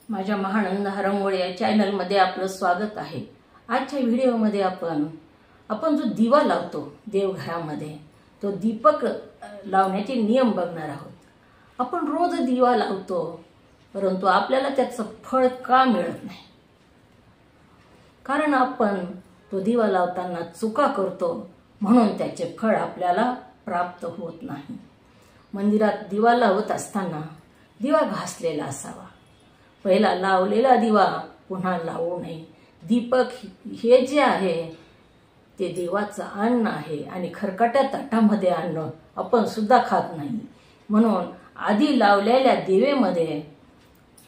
माझ्या महानंद हरंगोळे या चॅनलमध्ये आपलं स्वागत आहे। आजच्या व्हिडिओमध्ये आपण जो दिवा लावतो देवघरामध्ये तो दीपक लावण्याचे नियम बघणार आहोत। आपण रोज दिवा लावतो परंतु आपल्याला त्याचं फळ का मिळत नाही? कारण आपण तो दिवा लावताना चुका करतो म्हणून त्याचे फळ आपल्याला प्राप्त होत नाही। मंदिरात दिवा लावत असताना दिवा घासलेला असावा। पहिला लावलेला दिवा पुन्हा लावू नये। दीपक हे जे आहे ते देवाचं अन्न आहे आणि खरकट्या ताटामध्ये अन्न आपण सुद्धा खात नाही। म्हणून आधी लावलेल्या दिवेमध्ये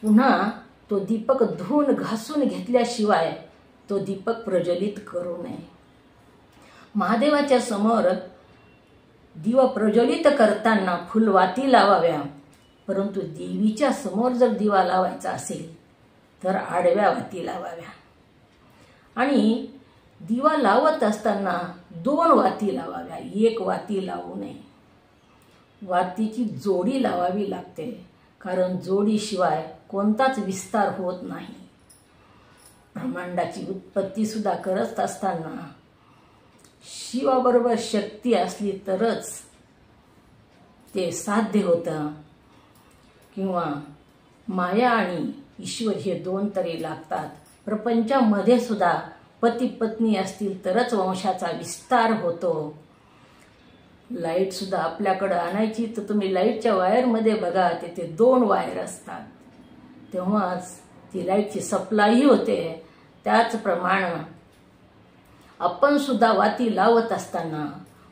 पुन्हा तो दीपक धुवून घासून घेतल्याशिवाय तो दीपक प्रज्वलित करू नये। महादेवाच्या समोर दिवा प्रज्वलित करताना फुलवाती लावाव्या, परंतु देवीच्या समोर जर दिवा लावायचा असेल तर आडव्या वाती लावाव्या। आणि दिवा लावत असताना 2 वाती लावाव्या, 1 वाती लावू नये। वातीची जोडी लावावी लागते, कारण जोडीशिवाय कोणताच विस्तार होत नाही। ब्रह्मांडाची उत्पत्ती सुद्धा करत असताना शिवाबरोबर शक्ती असली तरच ते साध्य होतं, किंवा माया आणि ईश्वर हे 2 तरी लागतात। प्रपंचामध्ये सुद्धा पती पत्नी असतील तरच वंशाचा विस्तार होतो। लाईट सुद्धा आपल्याकडे आणायची तर तुम्ही लाईटच्या वायरमध्ये बघा, तिथे 2 वायर असतात, तेव्हाच ती लाईटची सप्लाय होते। त्याचप्रमाणे आपण सुद्धा वाती लावत असताना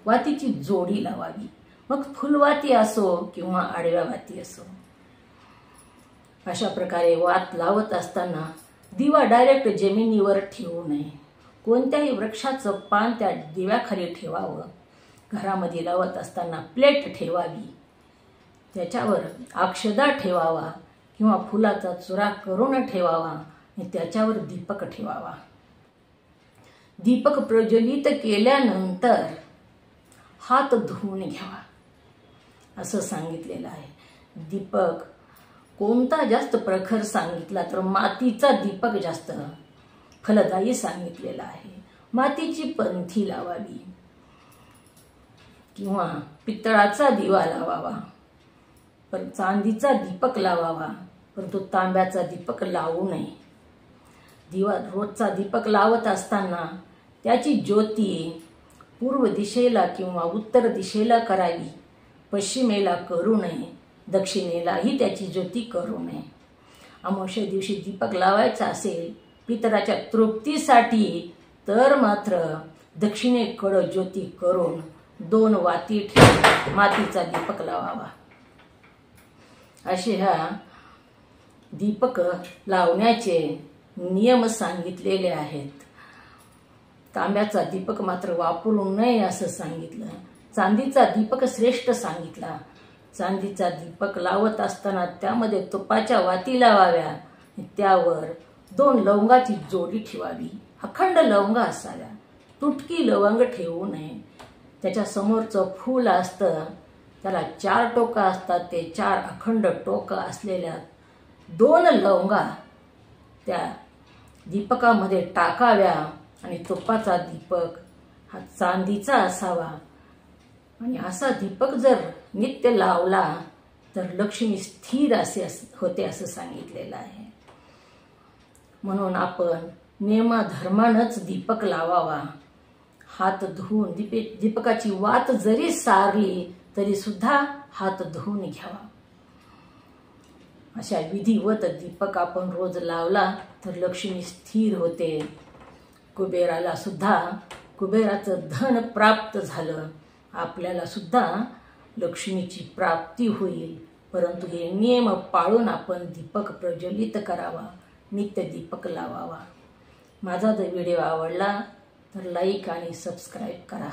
वातीची जोडी लावावी, मग फुलवाती असो किंवा आडव्या वाती असो। अशा प्रकारे वात लावत असताना दिवा डायरेक्ट जमिनीवर ठेवू नये। कोणत्याही वृक्षाचं पान त्या दिव्याखाली ठेवावं। घरामध्ये लावत असताना प्लेट ठेवावी, त्याच्यावर अक्षदा ठेवावा किंवा फुलाचा चुरा करून ठेवावा आणि त्याच्यावर दीपक ठेवावा। दीपक प्रज्वलित केल्यानंतर हात धुवून घ्यावा असं सांगितलेलं आहे। दीपक कोणता जास्त प्रखर सांगितला तर मातीचा दीपक जास्त फलदायी सांगितलेला आहे। मातीची पंथी लावावी किंवा पितळाचा दिवा लावावा, पण चांदीचा दीपक लावावा, परंतु तांब्याचा दीपक लावू नये। दिवा रोजचा दीपक लावत असताना त्याची ज्योती पूर्व दिशेला किंवा उत्तर दिशेला करावी, पश्चिमेला करू नये, दक्षिणेलाही त्याची ज्योती करू नये। अमावस्या दिवशी दीपक लावायचा असेल पितराच्या तृप्तीसाठी तर मात्र दक्षिणेकडे ज्योती करून 2 वाती ठेवून मातीचा दीपक लावावा। असे ह्या दीपक लावण्याचे नियम सांगितलेले आहेत। तांब्याचा दीपक मात्र वापरू नये असं सांगितलं। चांदीचा दीपक श्रेष्ठ सांगितला। चांदीचा दीपक लावत असताना त्यामध्ये तुपाच्या वाती लावाव्या, त्यावर 2 लवंगाची जोडी ठेवावी। अखंड लवंग असाव्या, तुटकी लवंग ठेवू नये। त्याच्या समोरचं फूल असतं त्याला 4 टोकं असतात, ते 4 अखंड टोकं असलेल्या 2 लवंगा त्या दीपकामध्ये टाकाव्या। आणि तुपाचा दीपक हा चांदीचा असावा। आणि असा दीपक जर नित्य लावला तर लक्ष्मी स्थिर होते असं सांगितलेलं आहे। म्हणून आपण नियमाधर्मानंच दीपक लावावा। हात धुवून दीपकाची वात जरी सारली तरी सुद्धा हात धुवून घ्यावा। अशा विधिवत दीपक आपण रोज लावला तर लक्ष्मी स्थिर होते। कुबेराला सुद्धा कुबेराचं धन प्राप्त झालं, आपल्याला सुद्धा लक्ष्मीची प्राप्ती होईल। परंतु हे नियम पाळून आपण दीपक प्रज्वलित करावा, नित्य दीपक लावावा। माझा जर व्हिडिओ आवडला तर लाईक आणि सबस्क्राईब करा।